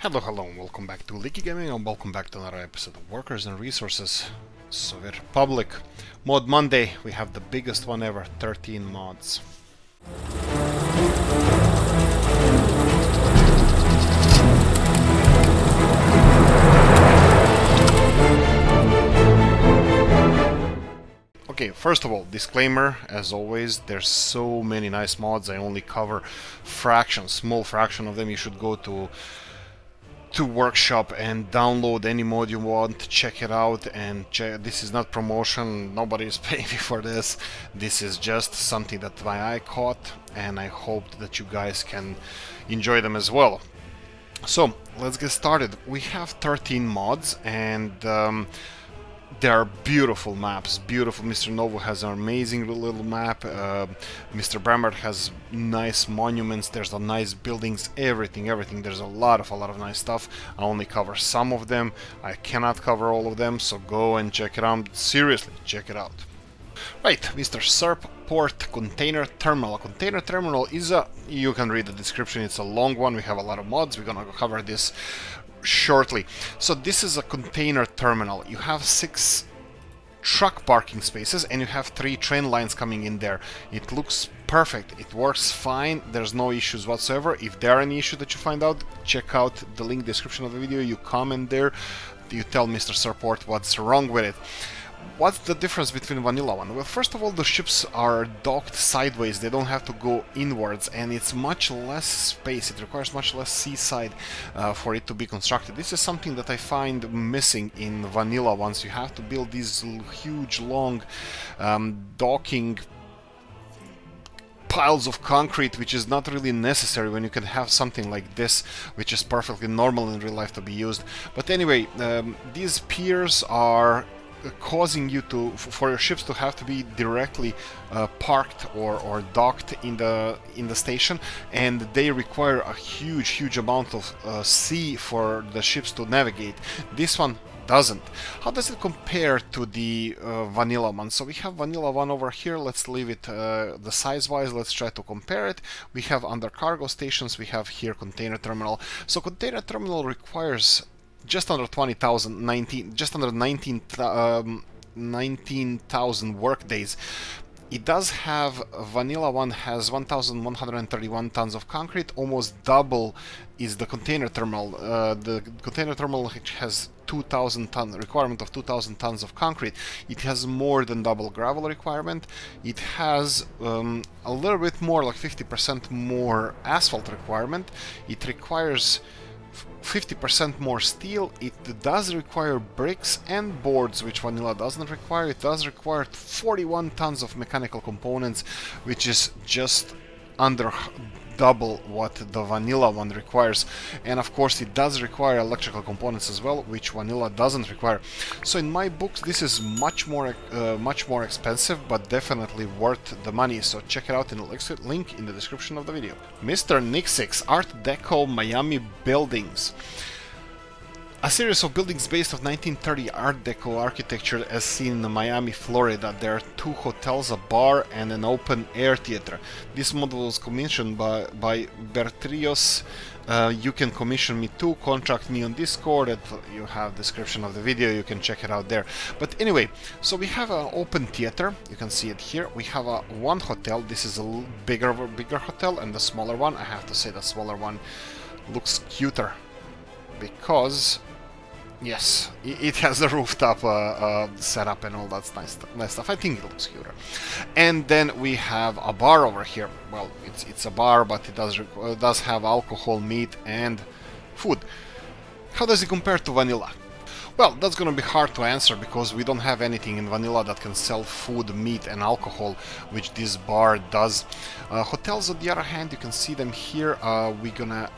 Hello, and welcome back to Oolykee Gaming, and welcome back to another episode of Workers and Resources Soviet Republic. Mod Monday, we have the biggest one ever, 13 mods. Okay, first of all, disclaimer, as always, there's so many nice mods, I only cover small fraction of them. You should go to Workshop and download any mod you want, check it out, and this is not promotion, nobody is paying me for this. This is just something that my eye caught, and I hope that you guys can enjoy them as well. So let's get started. We have 13 mods, and they are beautiful maps, beautiful. Mr. Novo has an amazing little map, Mr. Bramber has nice monuments, there's a nice buildings, everything. There's a lot of nice stuff. I only cover some of them, I cannot cover all of them, so go and check it out, seriously, check it out. Right, Mr. Serp Port Container Terminal. A container terminal is you can read the description, it's a long one, we have a lot of mods, we're gonna cover this shortly. So this is a container terminal. You have 6 truck parking spaces and you have 3 train lines coming in there. It looks perfect, it works fine, there's no issues whatsoever. If there are any issues that you find out, check out the link description of the video, you comment there, you tell Mr. Support what's wrong with it. What's the difference between vanilla one? Well, first of all, the ships are docked sideways, they don't have to go inwards, and it's much less space, it requires much less seaside for it to be constructed. This is something that I find missing in vanilla ones. You have to build these huge, long docking piles of concrete, which is not really necessary when you can have something like this, which is perfectly normal in real life to be used. But anyway, these piers are causing you to, for your ships to have to be directly parked or docked in the station, and they require a huge amount of sea for the ships to navigate. This one doesn't. How does it compare to the vanilla one? So we have vanilla one over here, let's leave it the size wise, let's try to compare it. We have under cargo stations, we have here container terminal. So container terminal requires just under 20,000, just under 19,000 work days. It does have, vanilla one has 1,131 tons of concrete, almost double is the container terminal. The container terminal has 2,000 ton requirement of 2,000 tons of concrete. It has more than double gravel requirement. It has a little bit more, like 50% more asphalt requirement. It requires 50% more steel. It does require bricks and boards, which vanilla doesn't require. It does require 41 tons of mechanical components, which is just under double what the vanilla one requires. And of course it does require electrical components as well, which vanilla doesn't require. So in my books this is much more expensive, but definitely worth the money. So check it out in the link in the description of the video. Mr. Nixix Art Deco Miami Buildings. A series of buildings based on 1930 Art Deco architecture as seen in Miami, Florida. There are 2 hotels, a bar, and an open-air theater. This model was commissioned by Bertrios. You can commission me too, contact me on Discord, and you have description of the video, you can check it out there. But anyway, so we have an open theater, you can see it here. We have one hotel, this is a bigger hotel, and the smaller one, I have to say the smaller one looks cuter, because yes, it has the rooftop setup and all that nice stuff. I think it looks cuter. And then we have a bar over here. Well, it's a bar, but it does have alcohol, meat, and food. How does it compare to vanilla? Well, that's gonna be hard to answer because we don't have anything in vanilla that can sell food, meat, and alcohol, which this bar does. Hotels, on the other hand, you can see them here. We're gonna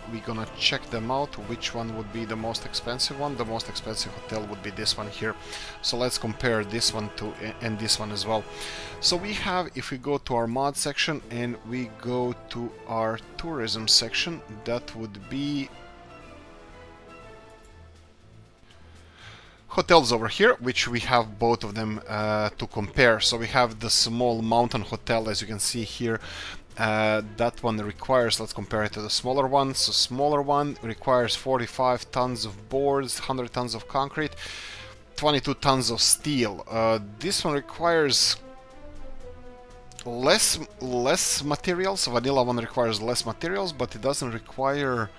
check them out. Which one would be the most expensive one? The most expensive hotel would be this one here. So let's compare this one to and this one as well. So we have, if we go to our mod section and we go to our tourism section, that would be hotels over here, which we have both of them to compare. So we have the small mountain hotel, as you can see here. That one requires, let's compare it to the smaller one. So smaller one requires 45 tons of boards, 100 tons of concrete, 22 tons of steel. This one requires less materials. Vanilla one requires less materials, but it doesn't require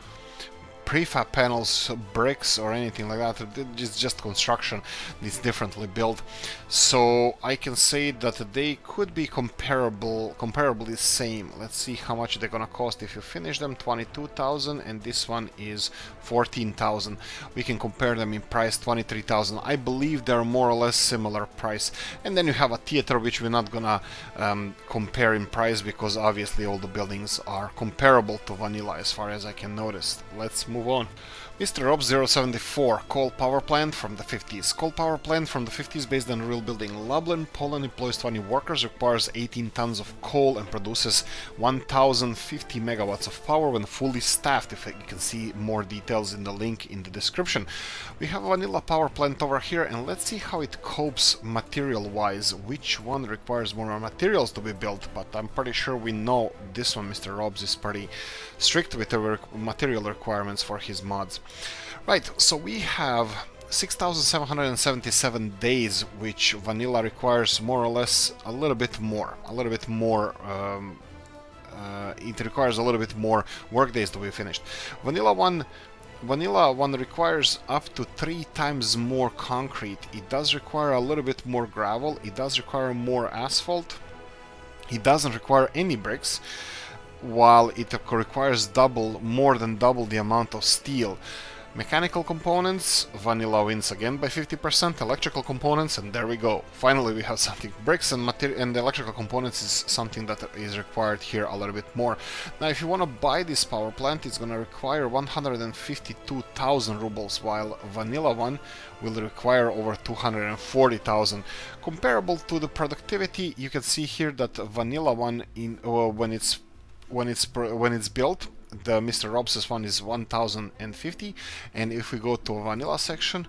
prefab panels, bricks, or anything like that. It's just construction. It's differently built. So I can say that they could be comparably same. Let's see how much they're gonna cost if you finish them. 22,000, and this one is 14,000. We can compare them in price, 23,000. I believe they're more or less similar price. And then you have a theater, which we're not gonna compare in price because obviously all the buildings are comparable to vanilla as far as I can notice. Let's move on. Mr. Rob 074, coal power plant from the 50s. Coal power plant from the 50s based on a real building. Lublin, Poland employs 20 workers, requires 18 tons of coal and produces 1050 megawatts of power when fully staffed. If you can see more details in the link in the description. We have a vanilla power plant over here, and let's see how it copes material-wise. Which one requires more materials to be built, but I'm pretty sure we know this one. Mr. Robs is pretty strict with the material requirements for his mods. Right, so we have 6,777 days, which vanilla requires more or less a little bit more. It requires a little bit more work days to be finished. Vanilla one requires up to 3 times more concrete. It does require a little bit more gravel. It does require more asphalt. It doesn't require any bricks, while it requires more than double the amount of steel. Mechanical components, vanilla wins again by 50%. Electrical components, and there we go. Finally, we have something. Bricks and the electrical components is something that is required here a little bit more. Now, if you want to buy this power plant, it's going to require 152,000 rubles, while vanilla one will require over 240,000. Comparable to the productivity, you can see here that vanilla one, when it's built, the Mr. Robs' one is 1050, and if we go to a vanilla section,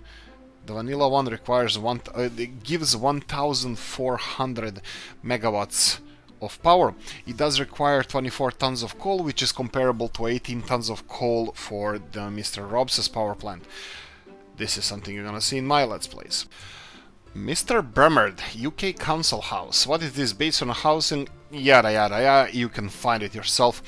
the vanilla one requires it gives 1400 megawatts of power. It does require 24 tons of coal, which is comparable to 18 tons of coal for the Mr. Robs' power plant. This is something you're gonna see in my Let's Plays. Mr. Bremerd, UK Council House. What is this? Based on a housing? Yada yada yada, you can find it yourself.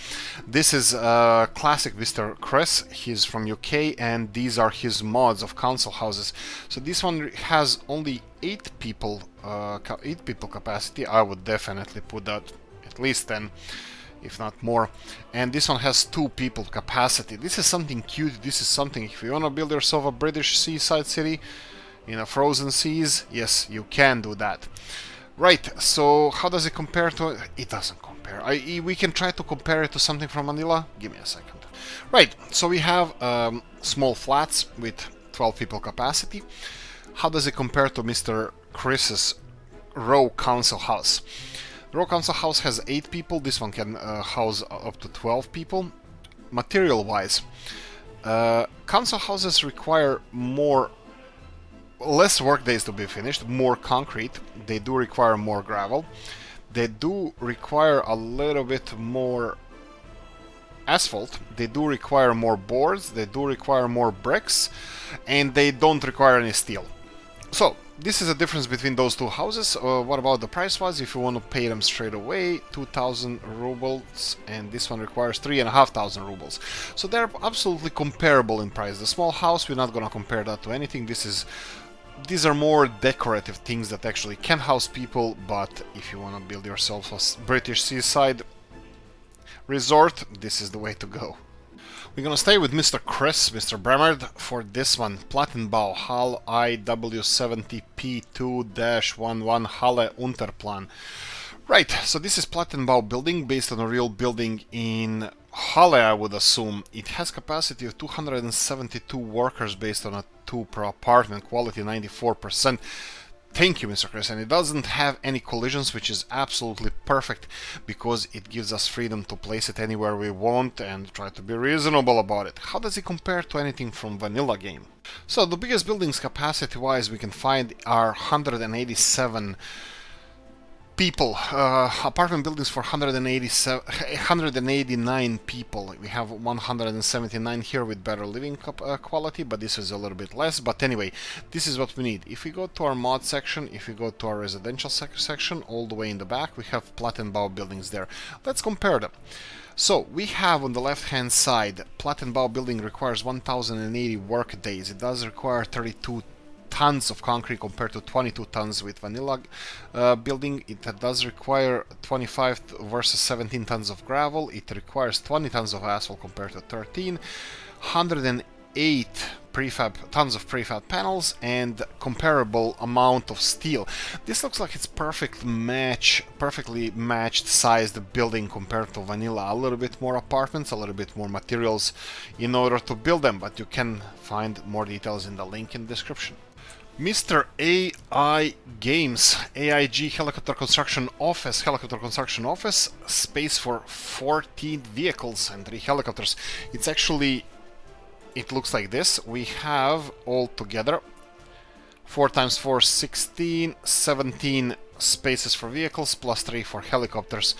This is classic Mr. Chris. He's from UK, and these are his mods of council houses. So this one has only 8 people capacity. I would definitely put that at least 10, if not more. And this one has 2 people capacity. This is something cute. This is something, if you want to build yourself a British seaside city in a frozen seas, yes, you can do that. Right, so how does it compare to... It doesn't compare. We can try to compare it to something from vanilla. Give me a second. Right, so we have small flats with 12 people capacity. How does it compare to Mr. Chris's row council house? The row council house has 8 people. This one can house up to 12 people. Material-wise, council houses require less work days to be finished, more concrete. They do require more gravel. They do require a little bit more asphalt. They do require more boards. They do require more bricks, and they don't require any steel. So this is a difference between those two houses. What about the price wise? If you want to pay them straight away, 2,000 rubles, and this one requires 3,500 rubles. So they're absolutely comparable in price. The small house, we're not gonna compare that to anything. These are more decorative things that actually can house people, but if you want to build yourself a British seaside resort, this is the way to go. We're gonna stay with Mr. Chris, Mr. Bremerd, for this one. Plattenbau, HAL IW70P2-11 Halle-Unterplan. Right, so this is Plattenbau building based on a real building in Halle, I would assume. It has capacity of 272 workers based on a 2 per apartment, quality 94%. Thank you, Mr. Chris. And it doesn't have any collisions, which is absolutely perfect because it gives us freedom to place it anywhere we want and try to be reasonable about it. How does it compare to anything from vanilla game? So the biggest buildings capacity-wise we can find are 187 people, apartment buildings for 189 people. We have 179 here with better living quality, but this is a little bit less. But anyway, this is what we need. If we go to our mod section, if we go to our residential section, all the way in the back, we have Plattenbau buildings there. Let's compare them. So we have on the left hand side, Plattenbau building requires 1080 work days. It does require 32 tons of concrete compared to 22 tons with vanilla building. It does require 25 versus 17 tons of gravel. It requires 20 tons of asphalt compared to 13. 108 tons of prefab panels and comparable amount of steel. This looks like it's perfectly matched sized building compared to vanilla. A little bit more apartments, a little bit more materials in order to build them, but you can find more details in the link in the description. Mr. AI Games, AIG Helicopter Construction Office, space for 14 vehicles and 3 helicopters. It looks like this. We have all together 4 times 4, 16, 17 spaces for vehicles plus 3 for helicopters.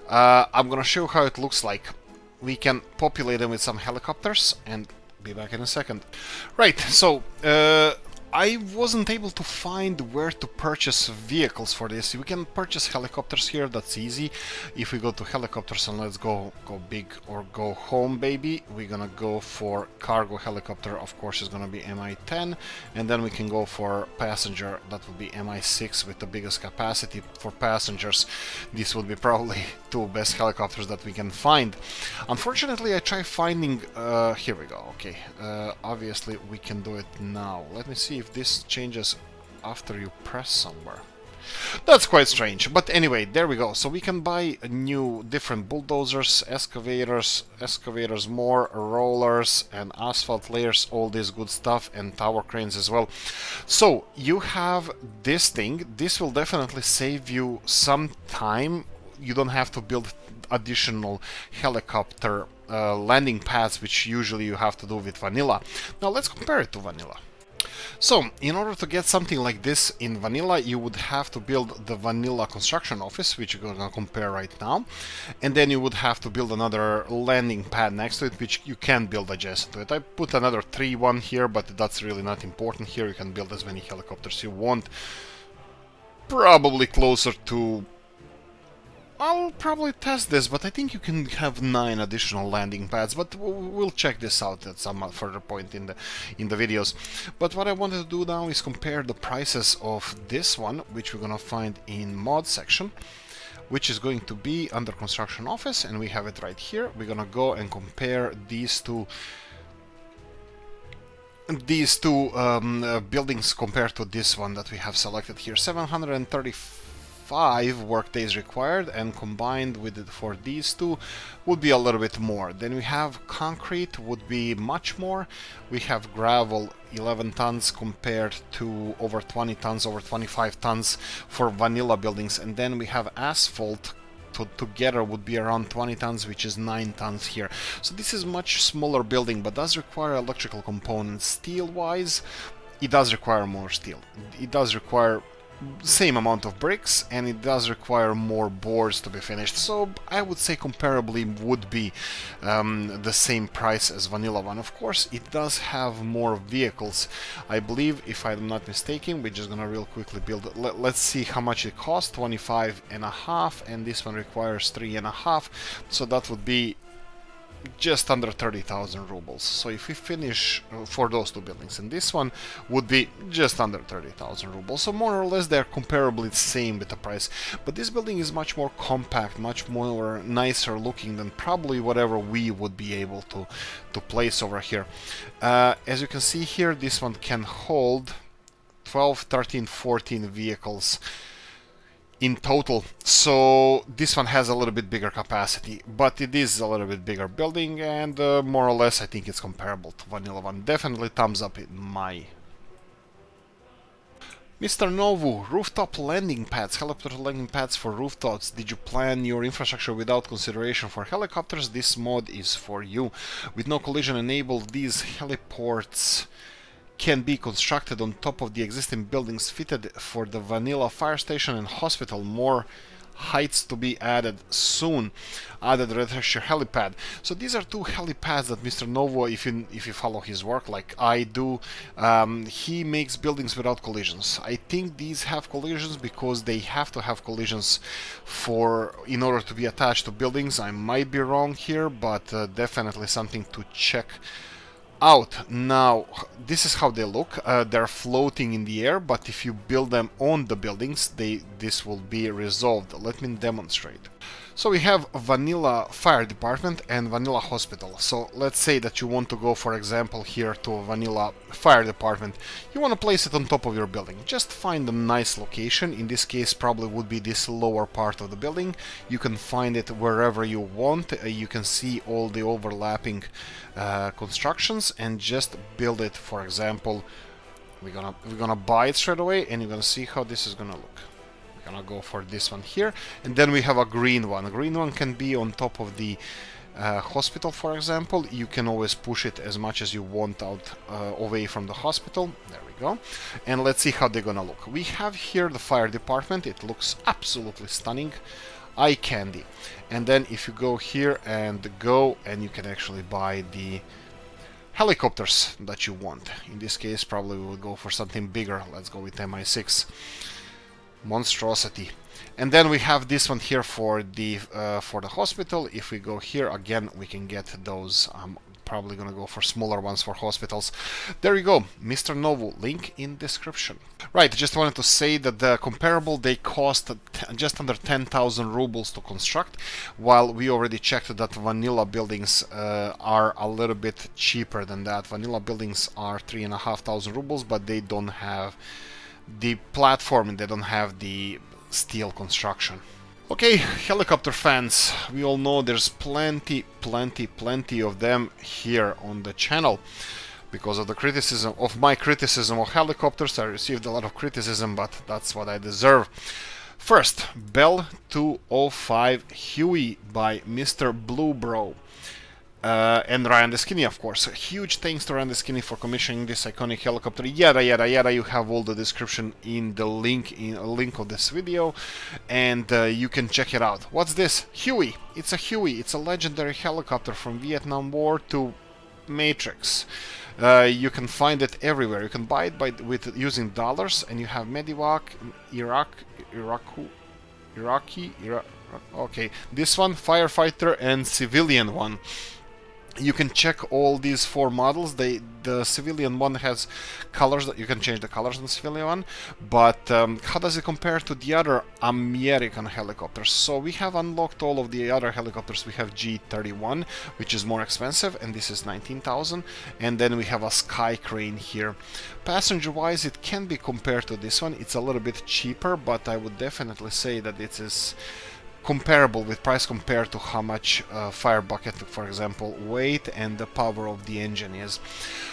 I'm gonna show how it looks like. We can populate them with some helicopters and be back in a second. Right, so I wasn't able to find where to purchase vehicles for this. We can purchase helicopters here, that's easy. If we go to helicopters and let's go big or go home, baby, we're gonna go for cargo helicopter, of course, is gonna be MI-10, and then we can go for passenger, that would be MI-6 with the biggest capacity for passengers. This would be probably 2 best helicopters that we can find. Unfortunately, I tried finding, here we go, okay, obviously we can do it now. Let me see if this changes after you press somewhere. That's quite strange, but anyway, there we go. So we can buy new different bulldozers, excavators, more rollers and asphalt layers, all this good stuff, and tower cranes as well. So you have this thing. This will definitely save you some time. You don't have to build additional helicopter landing pads, which usually you have to do with vanilla. Now let's compare it to vanilla. So, in order to get something like this in vanilla, you would have to build the vanilla construction office, which you're gonna compare right now, and then you would have to build another landing pad next to it, which you can build adjacent to it. I put another 3-1 here, but that's really not important. Here you can build as many helicopters you want. Probably closer to... I'll probably test this, but I think you can have 9 additional landing pads, but we'll check this out at some further point in the videos. But what I wanted to do now is compare the prices of this one, which we're gonna find in mod section, which is going to be under construction office, and we have it right here. We're gonna go and compare these two buildings compared to this one that we have selected here. 735 work days required, and combined with it for these two would be a little bit more. Then we have concrete, would be much more. We have gravel, 11 tons compared to over 20 tons, over 25 tons for vanilla buildings, and then we have asphalt together would be around 20 tons, which is 9 tons here. So this is much smaller building, but does require electrical components. Steel wise, it does require more steel. It does require same amount of bricks, and it does require more boards to be finished. So I would say comparably would be the same price as vanilla one. Of course, it does have more vehicles. I believe, if I'm not mistaken, we're just gonna real quickly build it. Let's see how much it costs. 25.5, and this one requires 3.5, so that would be just under 30,000 rubles. So if we finish for those two buildings, and this one would be just under 30,000 rubles. So more or less they're comparably the same with the price. But this building is much more compact, much more nicer looking than probably whatever we would be able to place over here. As you can see here, this one can hold 12, 13, 14 vehicles in total. So this one has a little bit bigger capacity, but it is a little bit bigger building, and more or less I think it's comparable to vanilla one. Definitely thumbs up in my... Mr. Novu, rooftop landing pads, helicopter landing pads for rooftops. Did you plan your infrastructure without consideration for helicopters? This mod is for you. With no collision enabled, these heliports can be constructed on top of the existing buildings fitted for the vanilla fire station and hospital. More heights to be added soon. Added Redhasher helipad. So these are two helipads that Mr. Novo, if you follow his work like I do, he makes buildings without collisions. I think these have collisions because they have to have collisions in order to be attached to buildings. I might be wrong here, but definitely something to check out. Now, this is how they look. They're floating in the air, but if you build them on the buildings, this will be resolved. Let me demonstrate. So we have vanilla fire department and vanilla hospital. So let's say that you want to go, for example, here to a vanilla fire department. You want to place it on top of your building. Just find a nice location. In this case, probably would be this lower part of the building. You can find it wherever you want. You can see all the overlapping constructions and just build it. For example, we're gonna buy it straight away, and you're gonna see how this is gonna look. Gonna go for this one here, and then we have a green one. A green one can be on top of the hospital, for example. You can always push it as much as you want out away from the hospital. There we go. And let's see how they're gonna look. We have here the fire department. It looks absolutely stunning, eye candy. And then if you go here and you can actually buy the helicopters that you want. In this case, probably we would go for something bigger. Let's go with MI6. Monstrosity. And then we have this one here for the hospital. If we go here again, we can get those. I'm probably gonna go for smaller ones for hospitals. There you go, Mr. Novo, link in description. Right, just wanted to say that the comparable, they cost just under 10,000 rubles to construct, while we already checked that vanilla buildings are a little bit cheaper than that. Vanilla buildings are 3,500 rubles, but they don't have the platform and they don't have the steel construction. Okay, helicopter fans, we all know there's plenty of them here on the channel. Because of my criticism of helicopters, I received a lot of criticism, but that's what I deserve. First, Bell 205 Huey by Mr. Blue Bro. And Ryan the Skinny, of course. Huge thanks to Ryan the Skinny for commissioning this iconic helicopter. Yada yada yada. You have all the description in the link of this video, and you can check it out. What's this? Huey. It's a Huey. It's a legendary helicopter from Vietnam War to Matrix. You can find it everywhere. You can buy it using dollars, and you have Medivac, Iraqi. Okay, this one, firefighter, and civilian one. You can check all these four models. The civilian one has colors that you can change the colors on the civilian one, but how does it compare to the other American helicopters? So we have unlocked all of the other helicopters. We have G31, which is more expensive, and this is 19,000, and then we have a Sky Crane here. Passenger wise, it can be compared to this one. It's a little bit cheaper, but I would definitely say that it is comparable with price compared to how much fire bucket, for example, weight and the power of the engine is.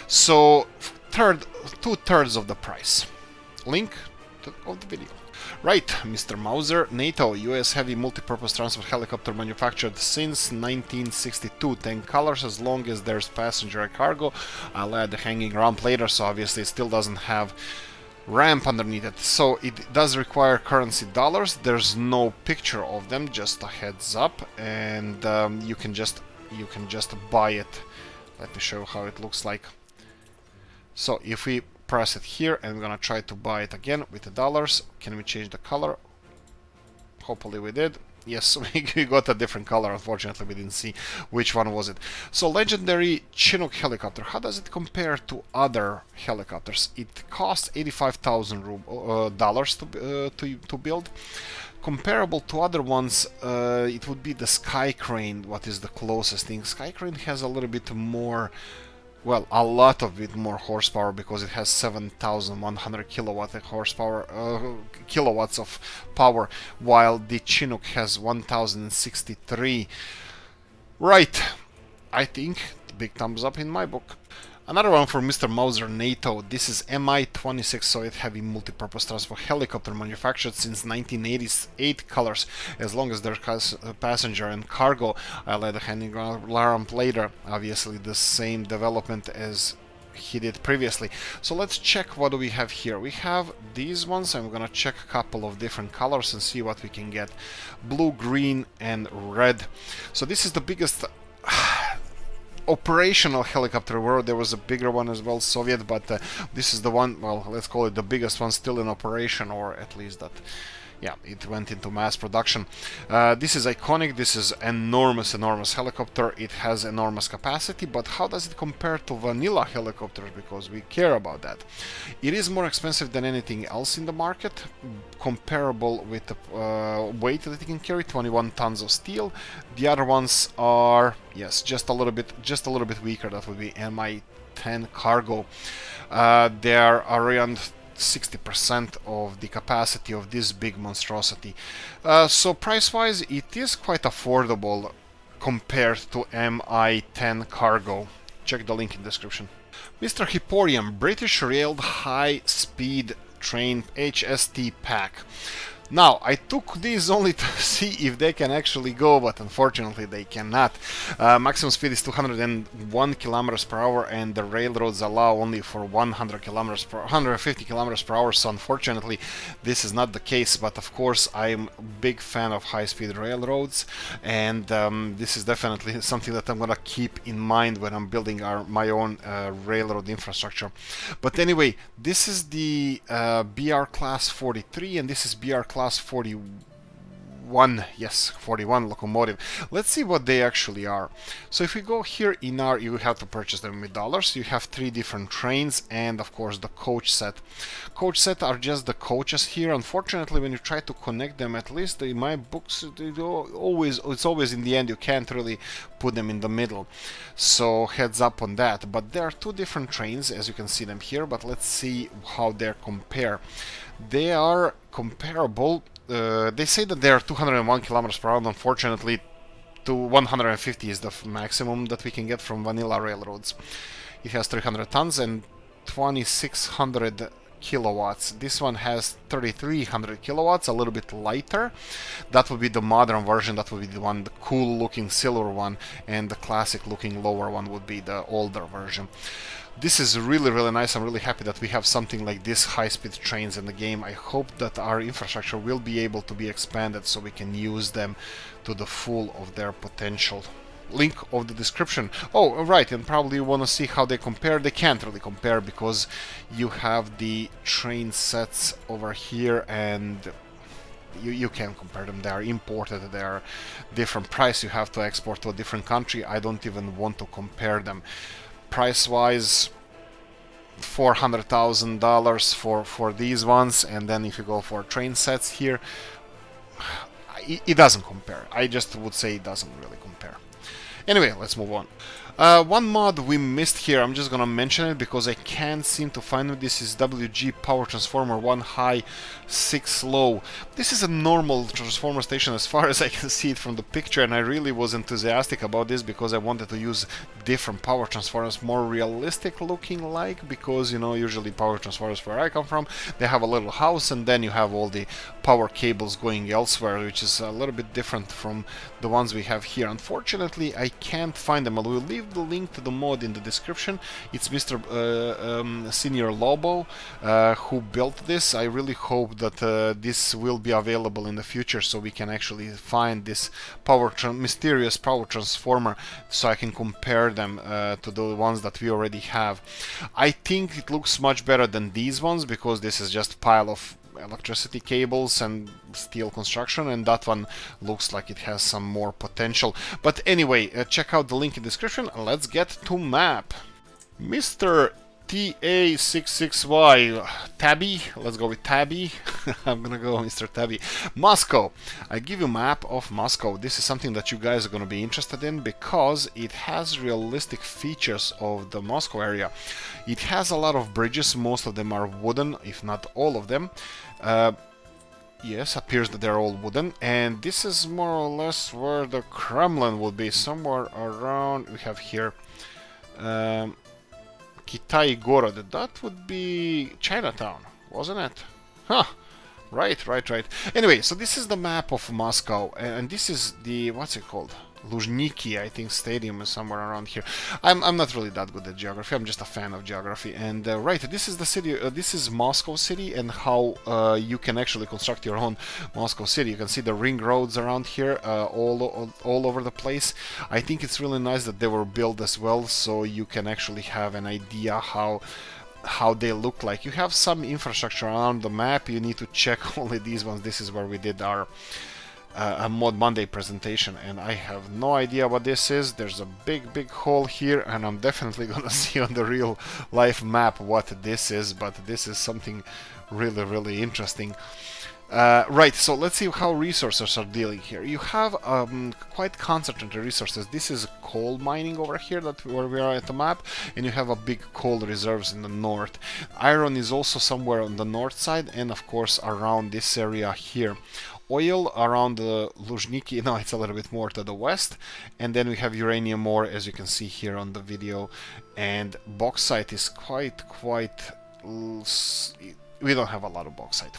So 2/3 of the price. Link of the video. Right, Mr. Mauser, NATO, US heavy multi-purpose transport helicopter manufactured since 1962. 10 colors as long as there's passenger and cargo. I'll add the hanging ramp later, so obviously it still doesn't have ramp underneath it, so it does require currency dollars. There's no picture of them, just a heads up, and you can just buy it. Let me show you how it looks like. So if we press it here and we're gonna try to buy it again with the dollars, can we change the color? Hopefully we did. Yes, we got a different color. Unfortunately, we didn't see which one was it. So, legendary Chinook helicopter. How does it compare to other helicopters? It costs $85,000 to build. Comparable to other ones, it would be the Sky Crane. What is the closest thing? Sky Crane has a little bit more. Well, a lot of it more horsepower because it has 7,100 kilowatts of power, while the Chinook has 1,063. Right, I think big thumbs up in my book. Another one for Mr. Mauser, NATO. This is Mi-26 Soviet heavy multi-purpose transport helicopter manufactured since 1988 colors. As long as there's passenger and cargo, I'll add a hanging ramp later. Obviously the same development as he did previously. So let's check what do we have here. We have these ones. I'm gonna check a couple of different colors and see what we can get. Blue, green, and red. So this is the biggest operational helicopter world. There was a bigger one as well, Soviet, but this is the one, well, let's call it the biggest one still in operation, or at least that, yeah, it went into mass production. This is iconic. This is enormous helicopter. It has enormous capacity, but how does it compare to vanilla helicopters, because we care about that? It is more expensive than anything else in the market, comparable with the weight that it can carry, 21 tons of steel. The other ones are, yes, just a little bit weaker. That would be Mi-10 cargo. They are around 60% of the capacity of this big monstrosity. So price-wise, it is quite affordable compared to Mi-10 cargo. Check the link in the description. Mr. Hipporium, British Railed High Speed Train HST pack. Now, I took these only to see if they can actually go, but unfortunately they cannot. Maximum speed is 201 kilometers per hour, and the railroads allow only for 150 kilometers per hour, so unfortunately this is not the case. But of course, I'm a big fan of high-speed railroads, and this is definitely something that I'm gonna keep in mind when I'm building my own railroad infrastructure. But anyway, this is the BR Class 43, and this is BR Class 41, yes, 41 locomotive. Let's see what they actually are. So if we go here in our, you have to purchase them with dollars. You have 3 different trains and of course the coach set. Coach set are just the coaches here. Unfortunately, when you try to connect them, at least in my books, it's always in the end, you can't really put them in the middle. So heads up on that. But there are 2 different trains, as you can see them here, but let's see how they compare. They are comparable. They say that they are 201 kilometers per hour. Unfortunately, to 150 is the maximum that we can get from vanilla railroads. It has 300 tons and 2600 kilowatts. This one has 3300 kilowatts, a little bit lighter. That would be the modern version. That would be the one, the cool looking silver one, and the classic looking lower one would be the older version. This is really nice. I'm really happy that we have something like this high-speed trains in the game. I hope that our infrastructure will be able to be expanded so we can use them to the full of their potential. Link of the description. Oh, right, and probably you want to see how they compare. They can't really compare because you have the train sets over here, and you can't compare them. They are imported. They are different price. You have to export to a different country. I don't even want to compare them. Price-wise, $400,000 for these ones, and then if you go for train sets here, it doesn't compare. I just would say it doesn't really compare. Anyway, let's move on. One mod we missed here, I'm just gonna mention it because I can't seem to find it. This is WG Power Transformer 1 high, 6 low. This is a normal transformer station as far as I can see it from the picture, and I really was enthusiastic about this because I wanted to use different power transformers, more realistic looking like, because, you know, usually power transformers where I come from, they have a little house and then you have all the power cables going elsewhere, which is a little bit different from the ones we have here. Unfortunately, I can't find them. I will leave the link to the mod in the description. It's Mr. Senior Lobo who built this. I really hope that this will be available in the future so we can actually find this mysterious power transformer so I can compare them to the ones that we already have. I think it looks much better than these ones because this is just a pile of electricity cables and steel construction, and that one looks like it has some more potential. But anyway, check out the link in the description. Let's get to map. Mr. TA66Y Tabby, let's go with Tabby. I'm gonna go Mr. Tabby. Moscow. I give you a map of Moscow. This is something that you guys are gonna be interested in because it has realistic features of the Moscow area. It has a lot of bridges. Most of them are wooden, if not all of them. Yes, appears that they're all wooden, and this is more or less where the Kremlin would be, somewhere around. We have here Kitai Gorod. That would be Chinatown, wasn't it? Huh. Right. Anyway, so this is the map of Moscow, and this is the, what's it called? Luzhniki, I think, stadium is somewhere around here. I'm not really that good at geography. I'm just a fan of geography. And right, this is the city. This is Moscow City, and how you can actually construct your own Moscow City. You can see the ring roads around here, all over the place. I think it's really nice that they were built as well, so you can actually have an idea how they look like. You have some infrastructure around the map. You need to check only these ones. This is where we did our a Mod Monday presentation, and I have no idea what this is. There's a big hole here, and I'm definitely gonna see on the real life map what this is, but this is something really interesting. Right, so let's see how resources are dealing here. You have quite concentrated resources. This is coal mining over here, where we are at the map, and you have a big coal reserves in the north. Iron is also somewhere on the north side, and of course around this area here. Oil around the Luzhniki, no, it's a little bit more to the west, and then we have uranium ore, as you can see here on the video, and bauxite is quite we don't have a lot of bauxite.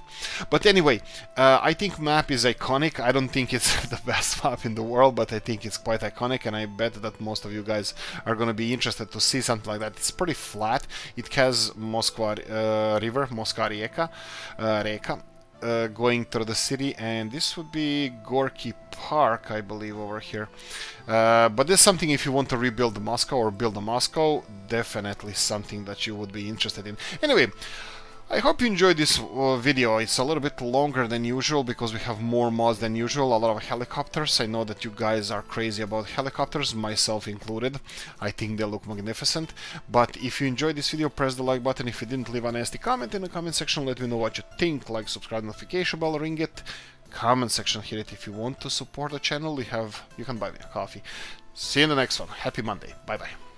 But anyway, I think map is iconic. I don't think it's the best map in the world, but I think it's quite iconic, and I bet that most of you guys are going to be interested to see something like that. It's pretty flat. It has Moskva river, Moskva Reka, going through the city, and this would be Gorky Park, I believe, over here. But this is something, if you want to rebuild Moscow or build a Moscow, definitely something that you would be interested in. Anyway, I hope you enjoyed this video. It's a little bit longer than usual because we have more mods than usual, a lot of helicopters. I know that you guys are crazy about helicopters, myself included. I think they look magnificent. But if you enjoyed this video, press the like button. If you didn't, leave a nasty comment in the comment section. Let me know what you think. Like, subscribe, notification bell, ring it. Comment section, hit it. If you want to support the channel, you can buy me a coffee. See you in the next one. Happy Monday. Bye bye.